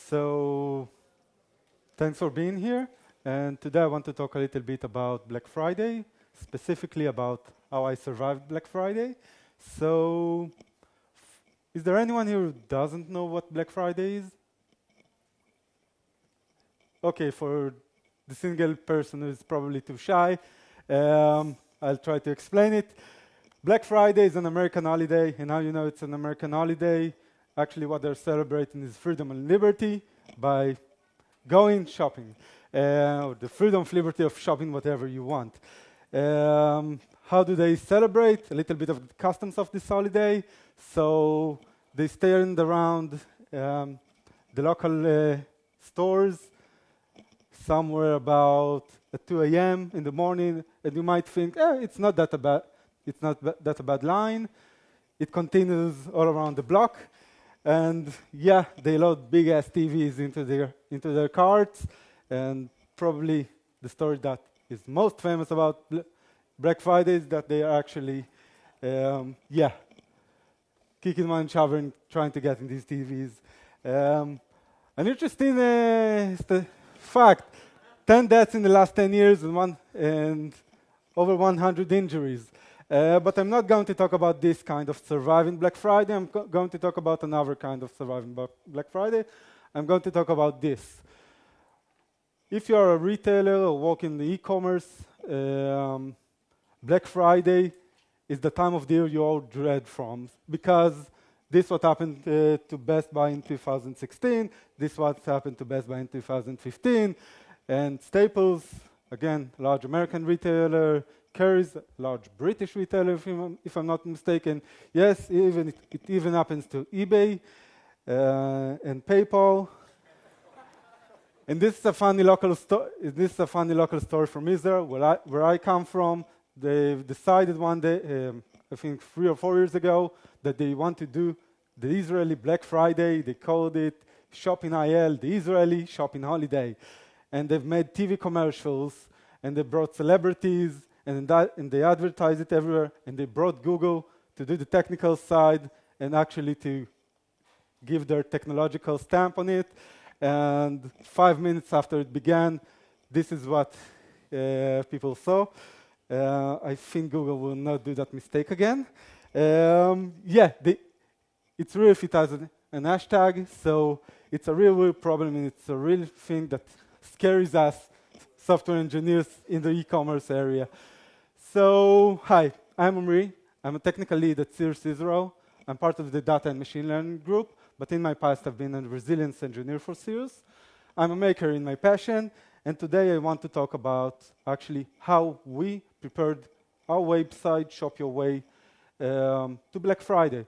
So thanks for being here. And today I want to talk a little bit about Black Friday, specifically about how I survived Black Friday. So is there anyone here who doesn't know what Black Friday is? Okay, for the single person who is probably too shy, I'll try to explain it. Black Friday is an American holiday, and how you know it's an American holiday? Actually, what they're celebrating is freedom and liberty by going shopping, or the freedom of liberty of shopping whatever you want. How do they celebrate? A little bit of the customs of this holiday. So they stand around the local stores somewhere about at 2 a.m. in the morning, and you might think, it's not that bad. It's not that a bad line. It continues all around the block. And yeah, they load big ass TVs into their carts. And probably the story that is most famous about Black Friday is that they are actually, kicking one another and trying to get in these TVs. An interesting fact: 10 deaths in the last 10 years and over 100 injuries. But I'm not going to talk about this kind of surviving Black Friday. I'm going to talk about another kind of surviving Black Friday. I'm going to talk about this. If you are a retailer or work in the e-commerce, Black Friday is the time of the year you all dread from, because this is what happened to Best Buy in 2016. This is what happened to Best Buy in 2015. And Staples, again, large American retailer, Currys, large British retailer, if I'm not mistaken. Yes, it even happens to eBay and PayPal. And this is a funny local story from Israel, where I come from. They've decided one day, I think 3 or 4 years ago, that they want to do the Israeli Black Friday. They called it Shopping IL, the Israeli shopping holiday. And they've made TV commercials, and they brought celebrities, and they advertise it everywhere, and they brought Google to do the technical side and actually to give their technological stamp on it. And 5 minutes after it began, this is what people saw. I think Google will not do that mistake again. It's real if it has an hashtag, so it's a real problem, and it's a real thing that scares us software engineers in the e-commerce area. So, hi, I'm Omri. I'm a technical lead at Sears Israel. I'm part of the data and machine learning group, but in my past I've been a resilience engineer for Sears. I'm a maker in my passion, and today I want to talk about actually how we prepared our website, Shop Your Way, to Black Friday.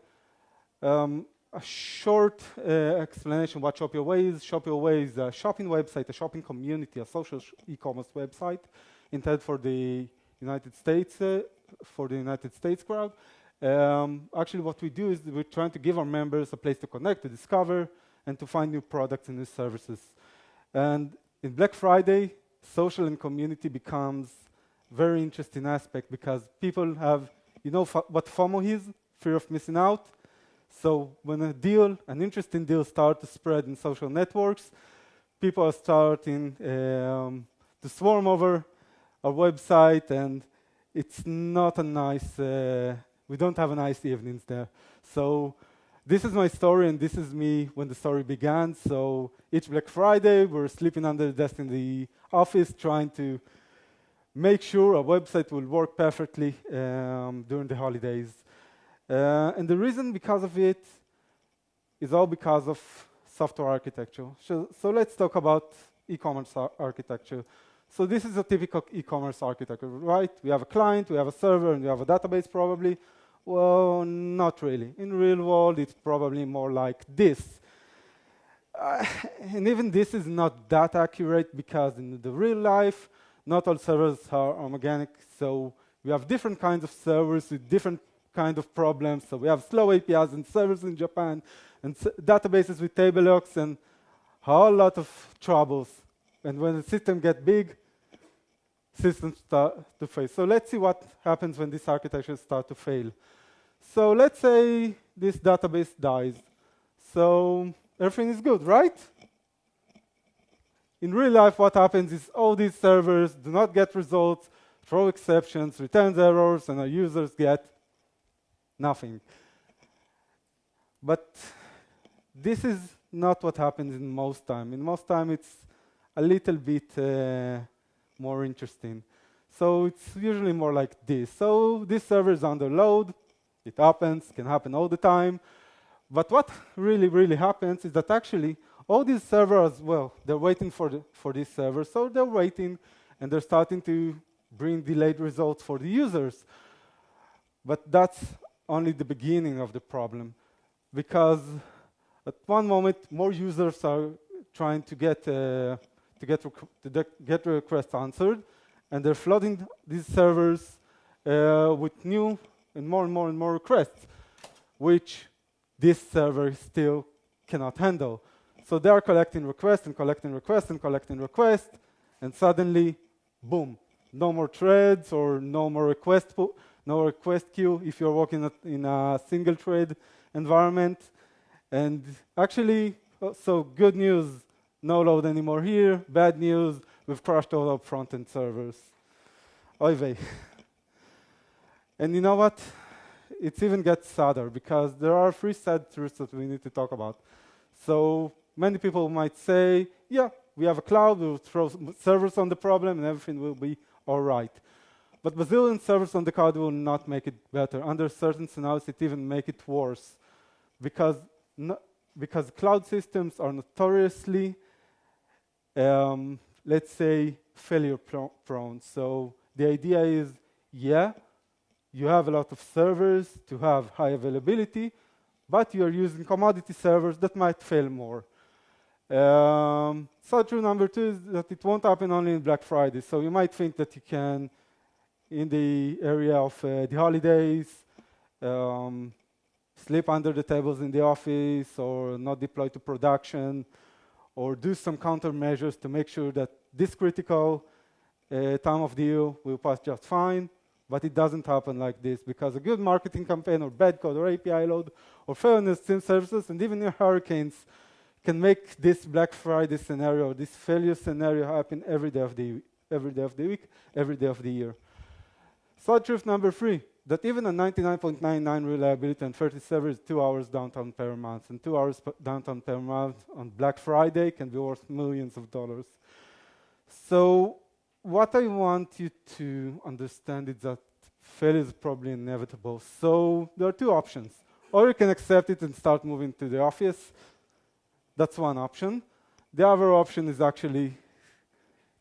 A short explanation what Shop Your Way is. Shop Your Way is a shopping website, a shopping community, a social e-commerce website intended for the United States crowd. Actually, what we do is we're trying to give our members a place to connect, to discover, and to find new products and new services. And in Black Friday, social and community becomes a very interesting aspect, because people have, what FOMO is, fear of missing out. So when an interesting deal starts to spread in social networks, people are starting to swarm over our website, and it's not a nice, we don't have a nice evenings there. So this is my story, and this is me when the story began. So each Black Friday, we're sleeping under the desk in the office, trying to make sure our website will work perfectly during the holidays. And the reason because of it is all because of software architecture. So let's talk about e-commerce architecture. So this is a typical e-commerce architecture, right? We have a client, we have a server, and we have a database probably. Well, not really. In real world, it's probably more like this. And even this is not that accurate, because in the real life, not all servers are homogenic. So we have different kinds of servers with different kind of problems. So we have slow APIs and servers in Japan, and databases with table locks, and a whole lot of troubles. And when the system gets big, systems start to fail. So let's see what happens when this architecture starts to fail. So let's say this database dies. So everything is good, right? in real life, what happens is all these servers do not get results, throw exceptions, return errors, and our users get nothing. But this is not what happens in most time. In most time, it's a little bit more interesting. So it's usually more like this. So this server is under load. It happens, can happen all the time. But what really, really happens is that actually all these servers, well, they're waiting for this server. So they're waiting, and they're starting to bring delayed results for the users. But that's only the beginning of the problem, because at one moment, more users are trying to get the request answered, and they're flooding these servers with new and more requests, which this server still cannot handle. So they are collecting requests and collecting requests and collecting requests, and suddenly, boom, no more threads or no more request queue if you're working in a single thread environment. And actually, so good news, no load anymore here. Bad news, we've crashed all our front-end servers. Oy vey. And you know what? It even gets sadder, because there are three sad truths that we need to talk about. So many people might say, yeah, we have a cloud, we'll throw servers on the problem, and everything will be all right. But bazillion servers on the cloud will not make it better. Under certain scenarios, it even make it worse, because cloud systems are notoriously, let's say, failure prone. So the idea is, yeah, you have a lot of servers to have high availability, but you're using commodity servers that might fail more. So true number two is that it won't happen only in Black Friday. So you might think that you can, in the area of the holidays, sleep under the tables in the office, or not deploy to production, or do some countermeasures to make sure that this critical time of the year will pass just fine. But it doesn't happen like this, because a good marketing campaign, or bad code, or API load, or failure in services, and even your hurricanes can make this Black Friday scenario, this failure scenario, happen every day of the week, every day of the year. So truth number three, that even a 99.99 reliability on 30 servers is 2 hours downtime per month, and 2 hours downtime per month on Black Friday can be worth millions of dollars. So what I want you to understand is that failure is probably inevitable. So there are two options. Or you can accept it and start moving to the office. That's one option. The other option is actually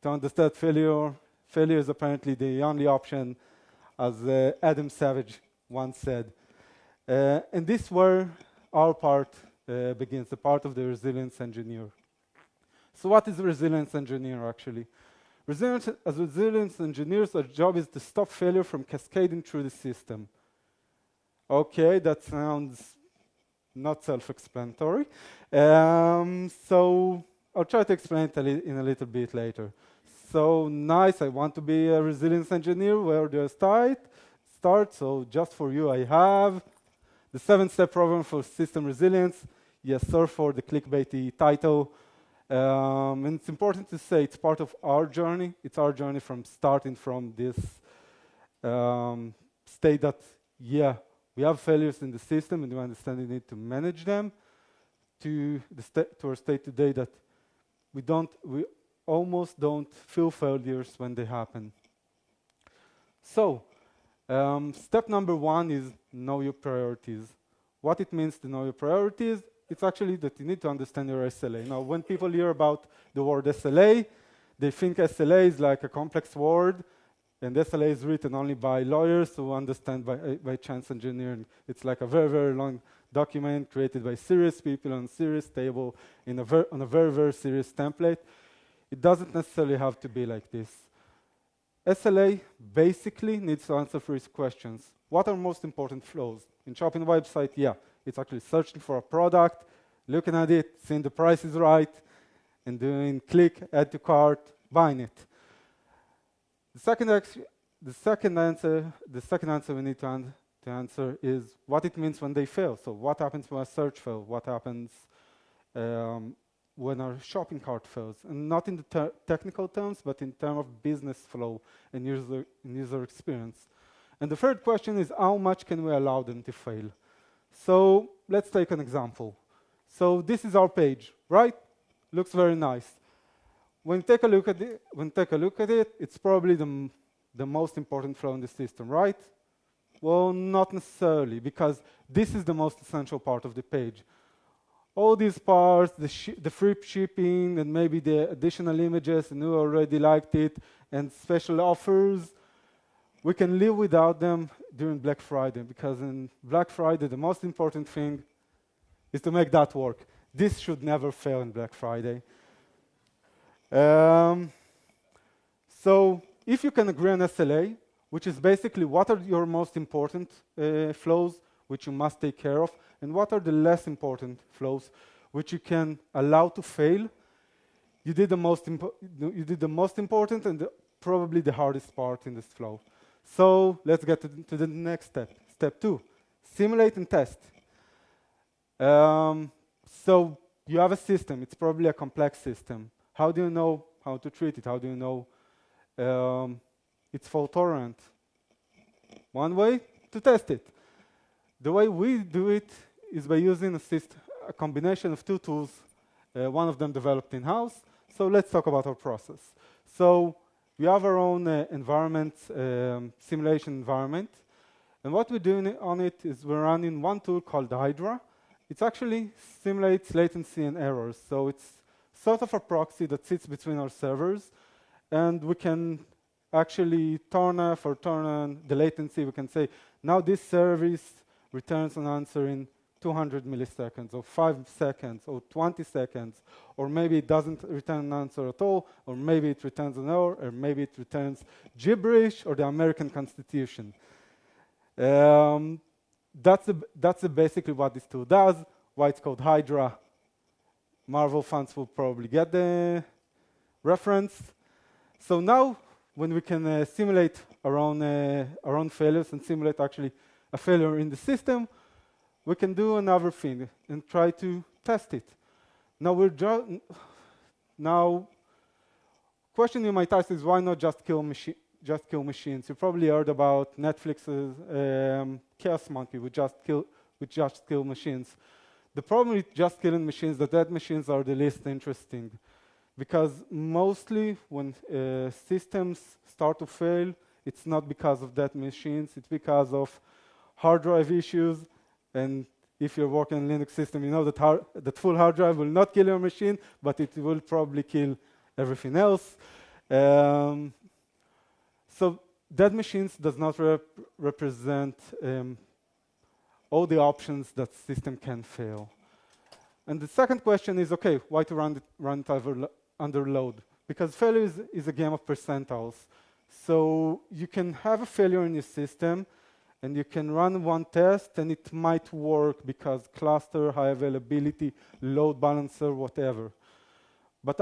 to understand failure. Failure is apparently the only option, as Adam Savage once said. And this is where our part begins, the part of the resilience engineer. So what is a resilience engineer, actually? As resilience engineers, our job is to stop failure from cascading through the system. Okay, that sounds not self-explanatory. So I'll try to explain it in a little bit later. So nice, I want to be a resilience engineer. Where do I start? So just for you, I have the 7-step program for system resilience. Yes, sir, for the clickbaity title. And it's important to say it's part of our journey. It's our journey from starting from this state that, yeah, we have failures in the system and we understand we need to manage them, to our state today that we almost don't feel failures when they happen. So step number one is know your priorities. What it means to know your priorities, it's actually that you need to understand your SLA. Now, when people hear about the word SLA, they think SLA is like a complex word, and SLA is written only by lawyers who understand by chance engineering. It's like a very, very long document created by serious people on a serious table on a very, very serious template. It doesn't necessarily have to be like this. SLA basically needs to answer three questions. What are most important flows? In shopping website, yeah, it's actually searching for a product, looking at it, seeing the price is right, and doing click, add to cart, buying it. The second answer we need to answer is what it means when they fail. So what happens when a search fails? What happens when our shopping cart fails, and not in the technical terms, but in terms of business flow and user experience. And the third question is, how much can we allow them to fail? So let's take an example. So this is our page, right? Looks very nice. When you take a look at it, it's probably the most important flow in the system, right? Well, not necessarily, because this is the most essential part of the page. All these parts, the free shipping, and maybe the additional images, and you already liked it, and special offers, we can live without them during Black Friday, because in Black Friday, the most important thing is to make that work. This should never fail in Black Friday. So if you can agree on SLA, which is basically what are your most important flows, which you must take care of, and what are the less important flows, which you can allow to fail, you did the most important and probably the hardest part in this flow. So let's get to the next step. Step 2, simulate and test. So you have a system. It's probably a complex system. How do you know how to treat it? How do you know it's fault tolerant? One way to test it. The way we do it is by using a combination of two tools, one of them developed in-house. So let's talk about our process. So we have our own environment, simulation environment. And what we're doing on it is we're running one tool called Hydra. It actually simulates latency and errors. So it's sort of a proxy that sits between our servers. And we can actually turn off or turn on the latency. We can say, now this service returns an answer in 200 milliseconds, or 5 seconds, or 20 seconds, or maybe it doesn't return an answer at all, or maybe it returns an error, or maybe it returns gibberish or the American Constitution. That's basically what this tool does, why it's called Hydra. Marvel fans will probably get the reference. So now, when we can simulate our own failures and simulate actually a failure in the system, we can do another thing and try to test it. Now, question you might ask is, why not just kill machines? You probably heard about Netflix's Chaos Monkey, which just kill machines. The problem with just killing machines, that dead machines are the least interesting, because mostly when systems start to fail, it's not because of dead machines, it's because of hard drive issues. And if you're working on a Linux system, you know that full hard drive will not kill your machine, but it will probably kill everything else. So dead machines does not represent all the options that system can fail. And the second question is, okay, why to run it under load? Because failure is a game of percentiles. So you can have a failure in your system, and you can run one test, and it might work because cluster, high availability, load balancer, whatever. But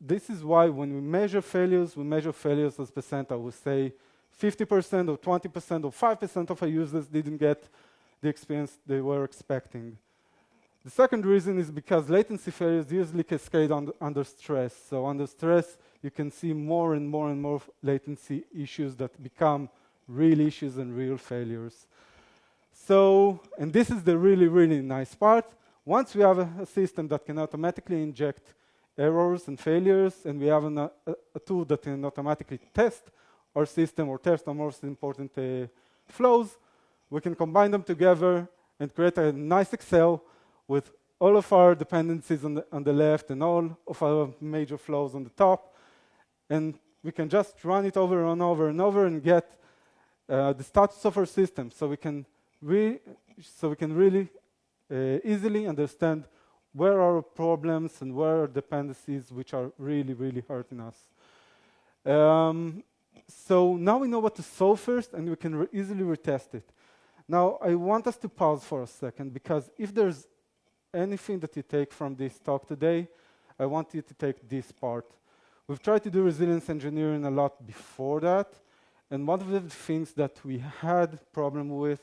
this is why when we measure failures as percentile. We say 50% or 20% or 5% of our users didn't get the experience they were expecting. The second reason is because latency failures usually cascade under stress. So under stress, you can see more and more and more latency issues that become real issues and real failures. So, and this is the really, really nice part. Once we have a system that can automatically inject errors and failures, and we have a tool that can automatically test our system or test our most important flows, we can combine them together and create a nice Excel with all of our dependencies on the left and all of our major flows on the top. And we can just run it over and over and over and get the status of our system, so we can really easily understand where are our problems and where are dependencies which are really, really hurting us. So now we know what to solve first, and we can easily retest it. Now, I want us to pause for a second, because if there's anything that you take from this talk today, I want you to take this part. We've tried to do resilience engineering a lot before that, and one of the things that we had problem with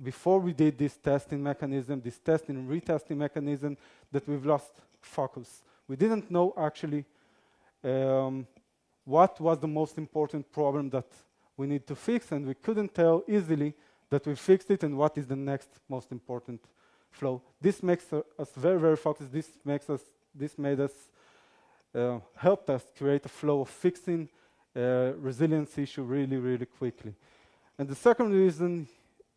before we did this testing mechanism, this testing and retesting mechanism, that we've lost focus. We didn't know actually what was the most important problem that we need to fix, and we couldn't tell easily that we fixed it and what is the next most important flow. This makes us very, very focused. This made us helped us create a flow of fixing resilience issue really, really quickly. And the second reason,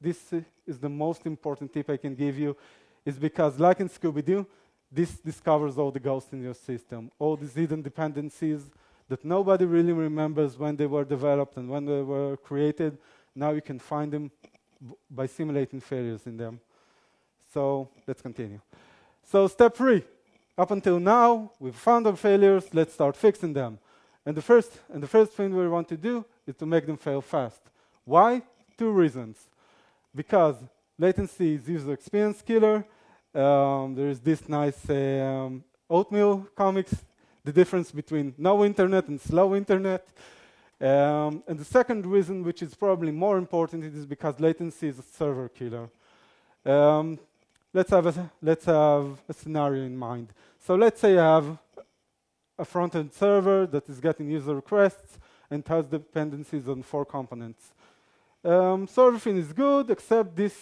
this is the most important tip I can give you, is because like in Scooby-Doo, this discovers all the ghosts in your system, all these hidden dependencies that nobody really remembers when they were developed and when they were created. Now you can find them by simulating failures in them. So let's continue. So step 3. Up until now, we've found our failures. Let's start fixing them. And the first thing we want to do is to make them fail fast. Why? 2 reasons. Because latency is user experience killer. There is this nice oatmeal comics, the difference between no internet and slow internet. And the second reason, which is probably more important, it is because latency is a server killer. Let's have a scenario in mind. So let's say I have a front-end server that is getting user requests and has dependencies on 4 components. So everything is good, except this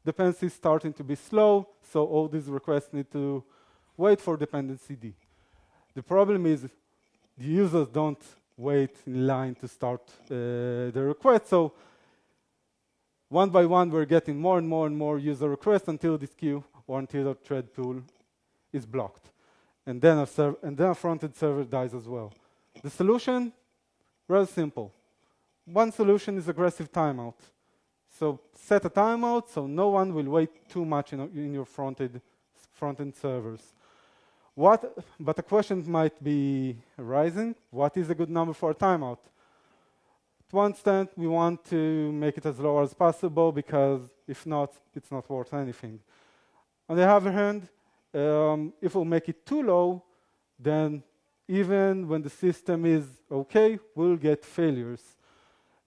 dependency is starting to be slow, so all these requests need to wait for dependency D. The problem is the users don't wait in line to start the request, so one by one we're getting more and more and more user requests until this queue or until our thread pool is blocked. And then a front-end server dies as well. The solution, rather simple. One solution is aggressive timeout. So set a timeout so no one will wait too much in your front-end servers. But a question might be arising. What is a good number for a timeout? To one extent, we want to make it as low as possible because if not, it's not worth anything. On the other hand, if we'll make it too low, then even when the system is okay, we'll get failures.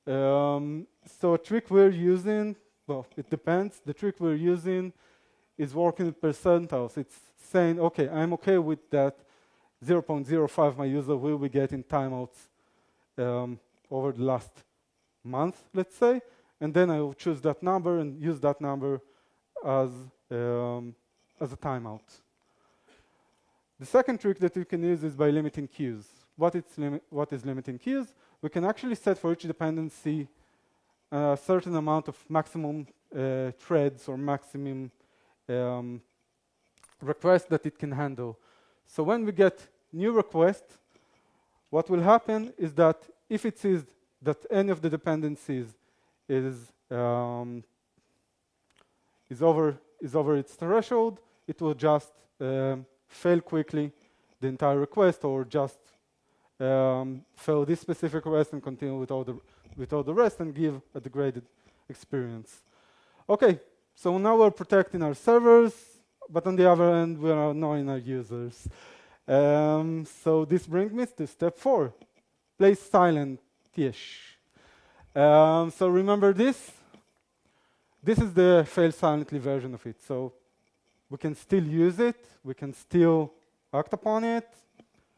So a trick we're using, well, it depends. The trick we're using is working with percentiles. It's saying, okay, I'm okay with that 0.05 my user will be getting timeouts over the last month, let's say, and then I will choose that number and use that number as a timeout. The second trick that you can use is by limiting queues. What is limiting queues? We can actually set for each dependency a certain amount of maximum threads or maximum requests that it can handle. So when we get new requests, what will happen is that if it sees that any of the dependencies is over its threshold, it will just fail quickly the entire request, or just fail this specific request and continue with all the rest and give a degraded experience. Okay, so now we're protecting our servers, but on the other end, we are annoying our users. So this brings me to step 4, play silent-ish. So remember this? This is the fail silently version of it. So we can still use it, we can still act upon it,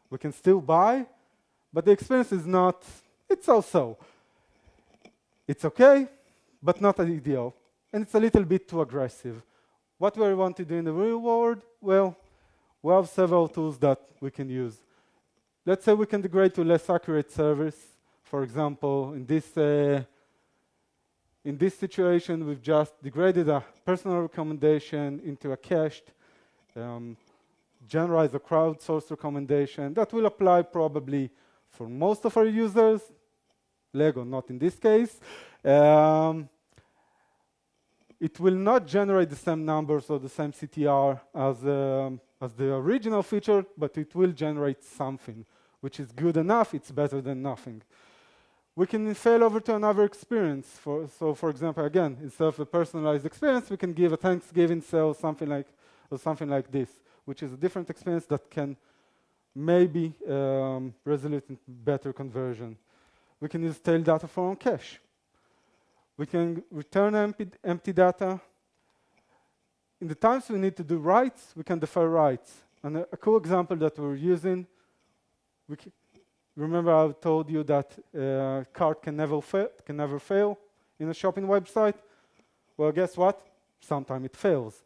we can still buy, but the experience is not, it's so-so. It's okay, but not ideal. And it's a little bit too aggressive. What do we want to do in the real world? Well, we have several tools that we can use. Let's say we can degrade to less accurate servers. For example, in this situation, we've just degraded a personal recommendation into a cached, generalized or crowdsourced recommendation. That will apply probably for most of our users. Lego, not in this case. It will not generate the same numbers or the same CTR as the original feature, but it will generate something, which is good enough. It's better than nothing. We can fail over to another experience. So, for example, again, instead of a personalized experience, we can give a Thanksgiving sale, something like this, which is a different experience that can maybe result in better conversion. We can use tail data for on cache. We can return empty data. In the times we need to do writes, we can defer writes. And a cool example that we're using, remember I told you that cart can never fail in a shopping website? Well, guess what? Sometimes it fails.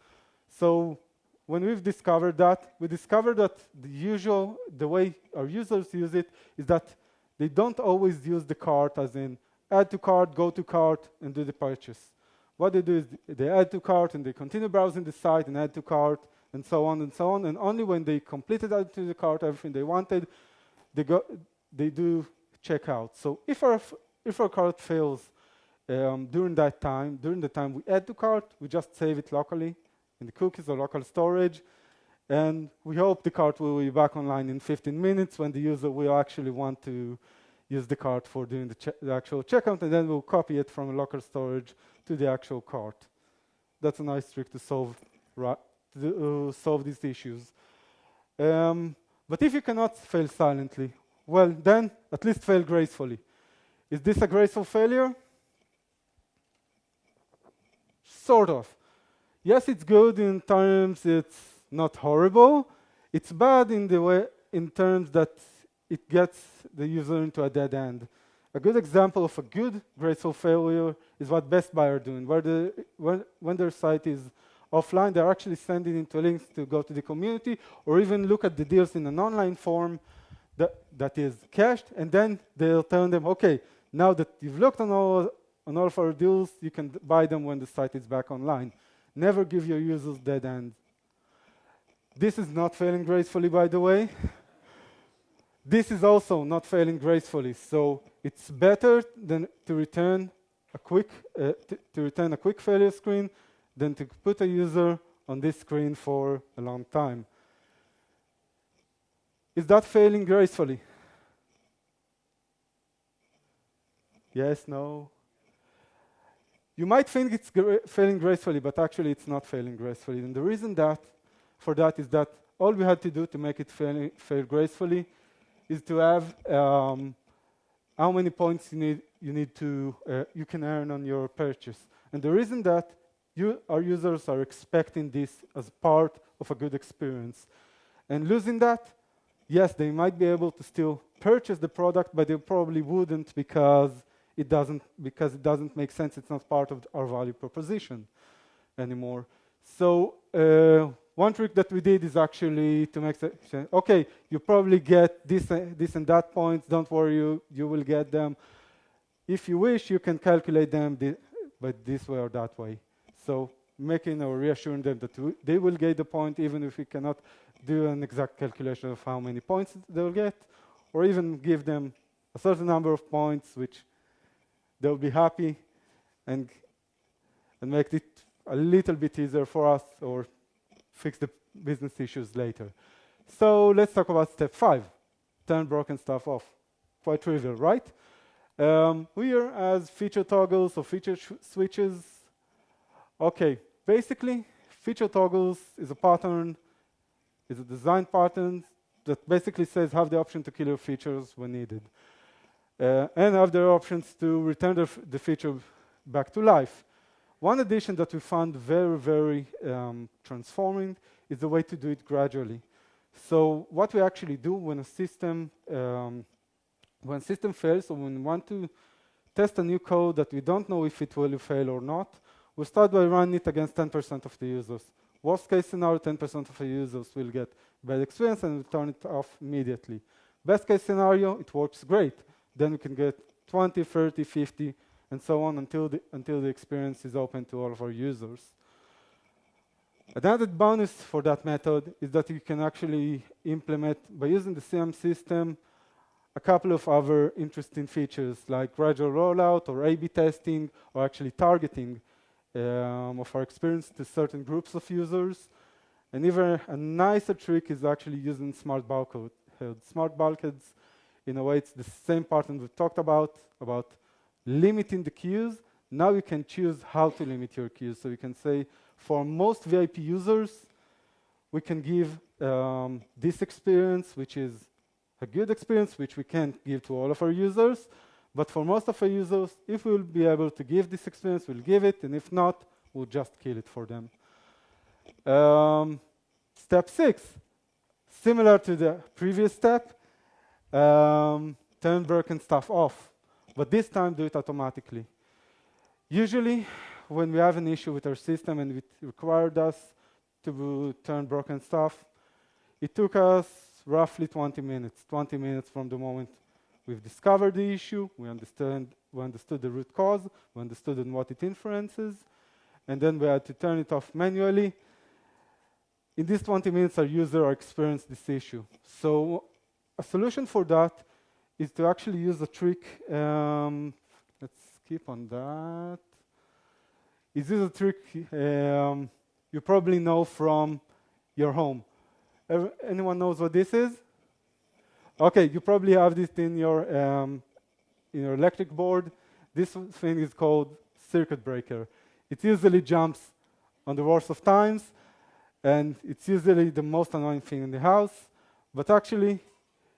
So when we've discovered that, we discovered that the way our users use it is that they don't always use the cart as in add to cart, go to cart, and do the purchase. What they do is they add to cart and they continue browsing the site and add to cart and so on and so on. And only when they completed add to the cart everything they wanted, they do checkout. So if our cart fails during the time we add to cart, we just save it locally in the cookies or local storage. And we hope the cart will be back online in 15 minutes when the user will actually want to use the cart for doing the actual checkout, and then we'll copy it from a local storage to the actual cart. That's a nice trick to solve these issues. But if you cannot fail silently, well, then at least fail gracefully. Is this a graceful failure? Sort of. Yes, it's good in terms it's not horrible. It's bad in terms that it gets the user into a dead end. A good example of a good graceful failure is what Best Buy are doing, where when their site is offline, they're actually sending into links to go to the community or even look at the deals in an online form that is cached, and then they'll tell them, okay, now that you've looked on all of our deals, you can buy them when the site is back online. Never give your users dead ends. This is not failing gracefully, by the way. This is also not failing gracefully, so it's better than to return a quick failure screen than to put a user on this screen for a long time. Is that failing gracefully? Yes, no? You might think it's failing gracefully, but actually it's not failing gracefully. And the reason for that is that all we had to do to make it fail gracefully is to have how many points you can earn on your purchase. And the reason that our users are expecting this as part of a good experience. And losing that, yes, they might be able to still purchase the product, but they probably wouldn't because it doesn't make sense. It's not part of our value proposition anymore. So one trick that we did is actually to make okay, you probably get this and that points. Don't worry, you will get them. If you wish, you can calculate them by this way or that way. So making or reassuring them that they will get the point, even if we cannot do an exact calculation of how many points they'll get, or even give them a certain number of points, which they'll be happy, and make it a little bit easier for us, or fix the business issues later. So let's talk about step 5, turn broken stuff off. Quite trivial, right? Here as feature toggles or feature switches. Okay, basically, feature toggles is a pattern, is a design pattern that basically says have the option to kill your features when needed. And have the options to return the feature back to life. One addition that we found very, very transforming is the way to do it gradually. So what we actually do when a system fails, or when we want to test a new code that we don't know if it will fail or not, we start by running it against 10% of the users. Worst case scenario, 10% of the users will get bad experience and will turn it off immediately. Best case scenario, it works great. Then we can get 20, 30, 50, and so on until the experience is open to all of our users. An added bonus for that method is that you can actually implement, by using the CM system, a couple of other interesting features like gradual rollout or A/B testing, or actually targeting of our experience to certain groups of users. And even a nicer trick is actually using smart bulkheads. Smart bulkheads, in a way, it's the same pattern we talked about limiting the queues. Now you can choose how to limit your queues. So you can say, for most VIP users, we can give this experience, which is a good experience, which we can't give to all of our users. But for most of our users, if we'll be able to give this experience, we'll give it. And if not, we'll just kill it for them. Step 6, Similar to the previous step, turn broken stuff off, but this time do it automatically. Usually, when we have an issue with our system and it required us to turn broken stuff, it took us roughly 20 minutes. 20 minutes from the moment we've discovered the issue, we understood the root cause, we understood what it influences, and then we had to turn it off manually. In these 20 minutes, our user experienced this issue. So a solution for that is to actually use a trick. Let's skip on that. Is this a trick you probably know from your home? Anyone knows what this is? Okay, you probably have this in your electric board. This thing is called circuit breaker. It usually jumps on the worst of times, and it's usually the most annoying thing in the house, but actually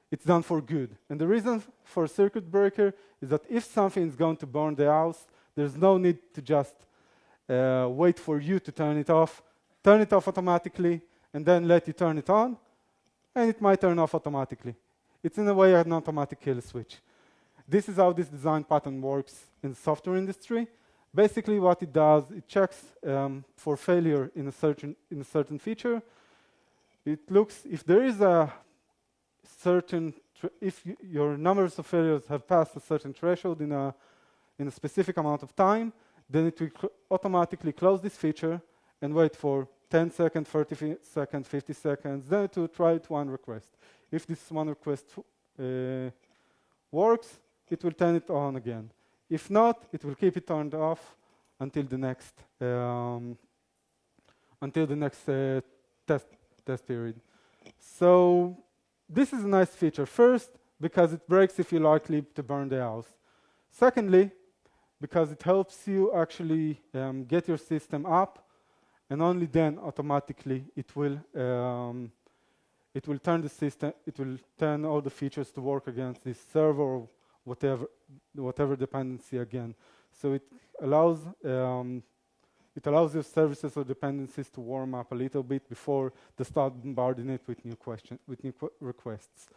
it's done for good. And the reason for circuit breaker is that if something is going to burn the house, there's no need to just wait for you to turn it off automatically, and then let you turn it on, and it might turn off automatically. It's in a way an automatic kill switch. This is how this design pattern works in the software industry. Basically what it does, it checks for failure in a certain feature. It looks if there is a certain, if your numbers of failures have passed a certain threshold in a specific amount of time, then it will automatically close this feature and wait for 10 seconds, 30 seconds, 50 seconds, then to try it one request. If this one request works, it will turn it on again. If not, it will keep it turned off until the next test period. So this is a nice feature. First, because it breaks if you're likely to burn the house. Secondly, because it helps you actually get your system up, and only then automatically it will turn the system, it will turn all the features to work against this server or whatever dependency again. So it allows your services or dependencies to warm up a little bit before they start bombarding it with new requests.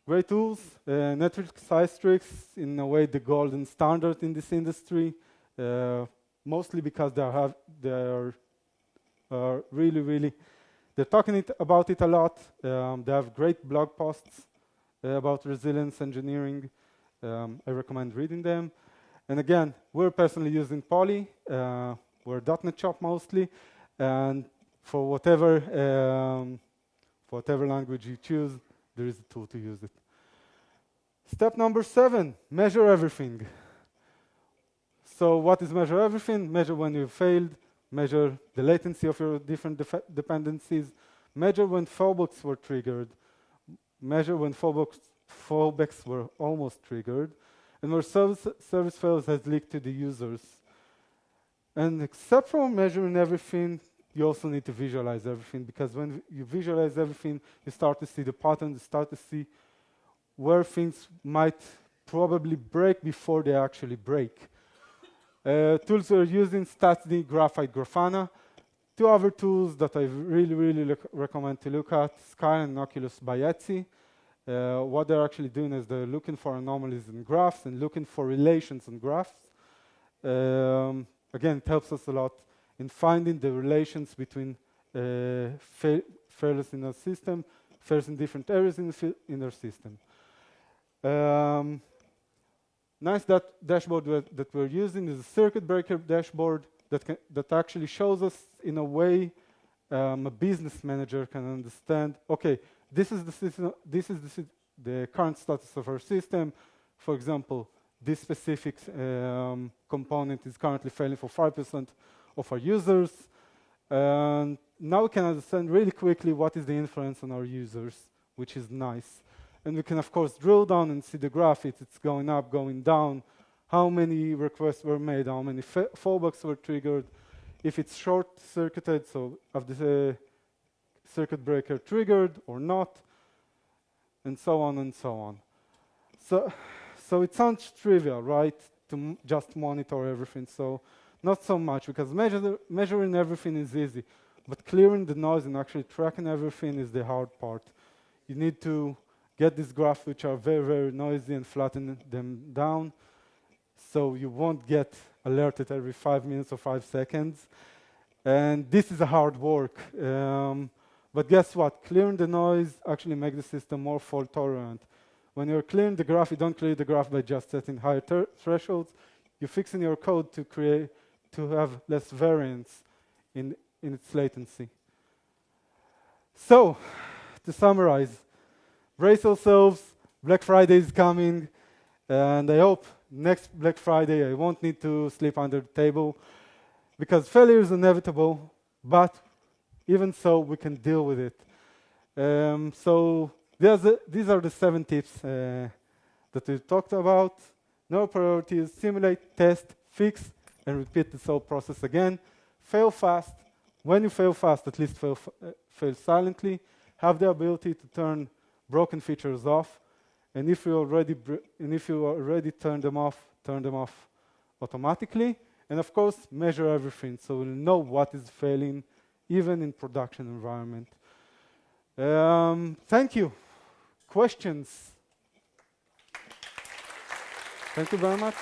Great tools, network size tricks, in a way the golden standard in this industry, mostly because they're talking about it a lot. They have great blog posts about resilience engineering. I recommend reading them. And again, we're personally using Poly. We're .NET shop mostly, and for whatever language you choose, there is a tool to use it. Step number 7, measure everything. So what is measure everything? Measure when you failed, measure the latency of your different dependencies, measure when fallbacks were triggered, measure when fallbacks were almost triggered, and where service fails has leaked to the users. And except for measuring everything, you also need to visualize everything, because when you visualize everything, you start to see the patterns, you start to see where things might probably break before they actually break. Tools we're using, StatsD, Graphite, Grafana. 2 other tools that I really recommend to look at, Sky and Oculus by Etsy. What they're actually doing is they're looking for anomalies in graphs and looking for relations in graphs. Again, it helps us a lot in finding the relations between failures in our system, failures in different areas in our system. Nice dashboard that we're using is a circuit breaker dashboard that actually shows us in a way a business manager can understand. Okay, this is the system. This is the current status of our system. For example, this specific component is currently failing for 5% of our users. And now we can understand really quickly what is the influence on our users, which is nice. And we can, of course, drill down and see the graph. It's going up, going down, how many requests were made, how many fallbacks were triggered, if it's short-circuited, so of the circuit breaker triggered or not, and so on and so on. So it sounds trivial, right, to just monitor everything. So not so much, because measuring everything is easy. But clearing the noise and actually tracking everything is the hard part. You need to get these graphs which are very, very noisy and flatten them down so you won't get alerted every 5 minutes or 5 seconds. And this is a hard work. But guess what? Clearing the noise actually makes the system more fault tolerant. When you're clearing the graph, you don't clear the graph by just setting higher thresholds. You're fixing your code to have less variance in its latency. So, to summarize, brace yourselves, Black Friday is coming, and I hope next Black Friday I won't need to sleep under the table, because failure is inevitable, but even so, we can deal with it. So these are the 7 tips that we talked about. No priorities, simulate, test, fix, and repeat this whole process again. Fail fast. When you fail fast, at least fail silently. Have the ability to turn broken features off. And if you already turned them off automatically. And of course, measure everything so we'll know what is failing, even in production environment. Thank you. Questions? Thank you very much.